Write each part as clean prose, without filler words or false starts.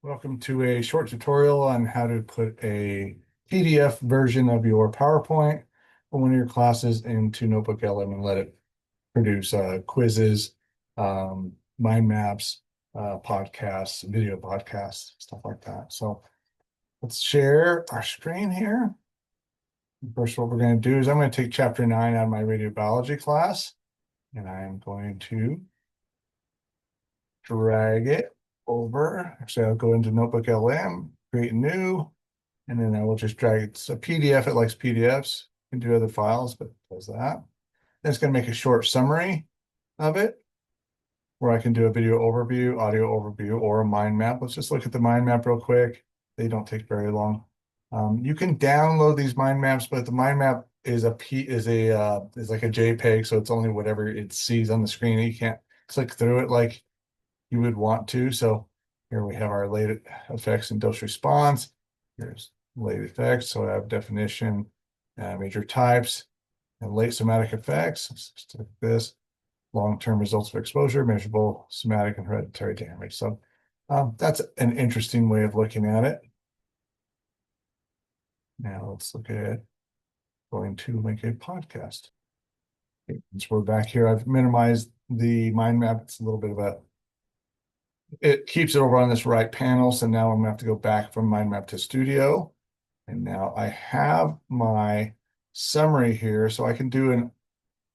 Welcome to a short tutorial on how to put a PDF version of your PowerPoint for one of your classes into Notebook LM and let it produce quizzes, mind maps, podcasts, video podcasts, stuff like that. So let's share our screen here. First, what we're going to do is I'm going to take chapter 9 out of my radiobiology class, and I'm going to drag it over. Actually, I'll go into Notebook LM, create new, and then I will just drag it. It's a PDF. It likes PDFs. You can do other files, but it does that. Then it's going to make a short summary of it, where I can do a video overview, audio overview, or a mind map. Let's just look at the mind map real quick. They don't take very long. You can download these mind maps, but the mind map is like a JPEG, so it's only whatever it sees on the screen. You can't click through it like you would want to. So here we have our late effects and dose response. Here's late effects. So I have definition, major types, and late somatic effects. Just like this. Long-term results of exposure, measurable somatic and hereditary damage. So that's an interesting way of looking at it. Now let's look at going to make a podcast. Okay, once we're back here, I've minimized the mind map. It's a little bit of it keeps it over on this right panel. So now I'm gonna have to go back from mind map to studio. And now I have my summary here. So I can do an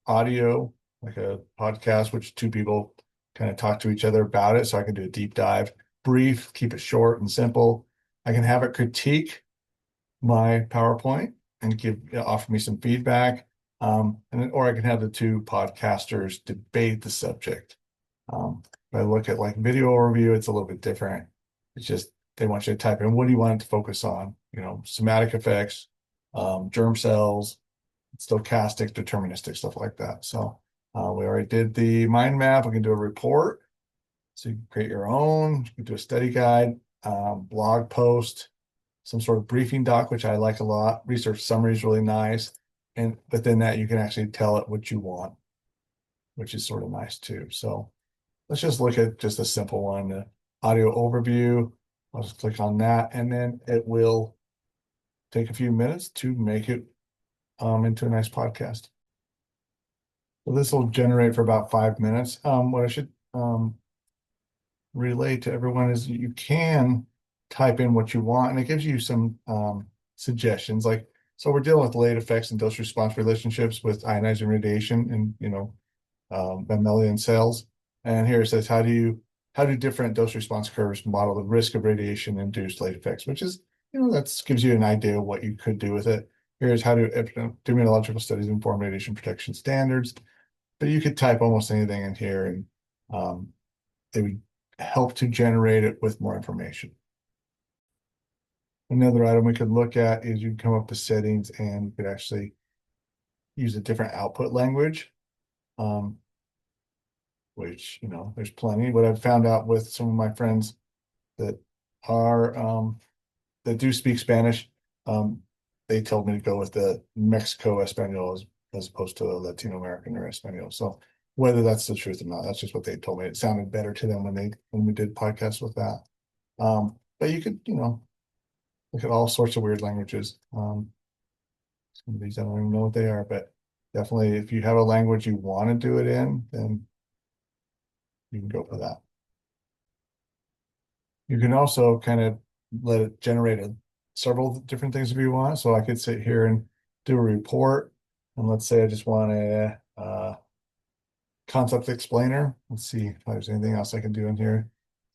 audio, like a podcast, which two people kind of talk to each other about it. So I can do a deep dive, brief, keep it short and simple. I can have it critique my PowerPoint and offer me some feedback. Or I can have the two podcasters debate the subject. If I look at like video overview, it's a little bit different. It's just they want you to type in what do you want it to focus on? Somatic effects, germ cells, stochastic, deterministic, stuff like that. So we already did the mind map. We can do a report. So you can create your own. You can do a study guide, blog post, some sort of briefing doc, which I like a lot. Research summary is really nice. And within that, you can actually tell it what you want, which is sort of nice too. So let's just look at just a simple one, the audio overview. I'll just click on that, and then it will take a few minutes to make it into a nice podcast. So this will generate for about 5 minutes. What I should relay to everyone is you can type in what you want, and it gives you some suggestions. Like, so we're dealing with late effects and dose response relationships with ionizing radiation and mammalian cells. And here it says, how do different dose response curves model the risk of radiation induced late effects, which is, that gives you an idea of what you could do with it. Here's how do immunological studies inform radiation protection standards. But you could type almost anything in here, and they would help to generate it with more information. Another item we could look at is you can come up to settings and you could actually use a different output language, which, there's plenty. What I've found out with some of my friends that are that do speak Spanish, they told me to go with the Mexico Espanol as opposed to the Latino American or Espanol. So whether that's the truth or not, that's just what they told me. It sounded better to them when we did podcasts with that. But you could, look at all sorts of weird languages. Some of these I don't even know what they are, but definitely if you have a language you want to do it in, then you can go for that. You can also kind of let it generate several different things if you want. So I could sit here and do a report, and let's say I just want a concept explainer. Let's see if there's anything else I can do in here.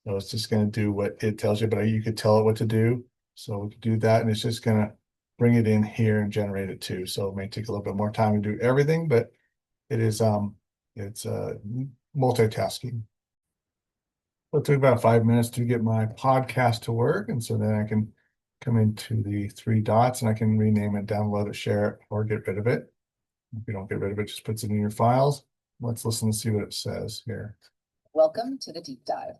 So it's just going to do what it tells you, but you could tell it what to do. So we could do that, and it's just going to bring it in here and generate it too. So it may take a little bit more time to do everything, but it is it's multitasking. It took about 5 minutes to get my podcast to work. And so then I can come into the three dots and I can rename it, download it, share it, or get rid of it. If you don't get rid of it, just puts it in your files. Let's listen and see what it says here. Welcome to the deep dive.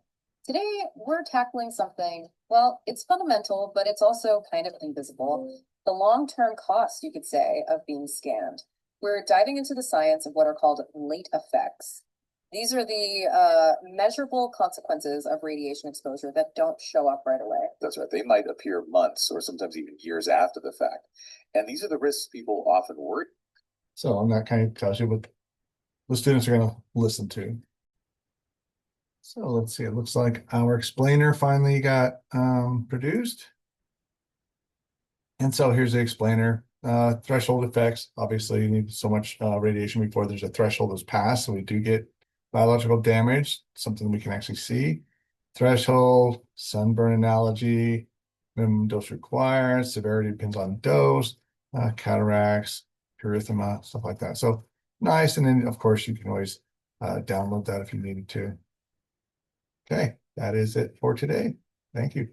Today, we're tackling something, well, it's fundamental, but it's also kind of invisible. The long-term cost, you could say, of being scanned. We're diving into the science of what are called late effects. These are the measurable consequences of radiation exposure that don't show up right away. That's right. They might appear months or sometimes even years after the fact. And these are the risks people often worry. So, and that kind of tells you what the students are going to listen to. So let's see, it looks like our explainer finally got produced. And so here's the explainer. Threshold effects. Obviously, you need so much radiation before there's a threshold that's passed. So we do get biological damage, something we can actually see. Threshold, sunburn analogy, minimum dose required, severity depends on dose, cataracts, erythema, stuff like that. So nice. And then, of course, you can always download that if you needed to. Okay, that is it for today. Thank you.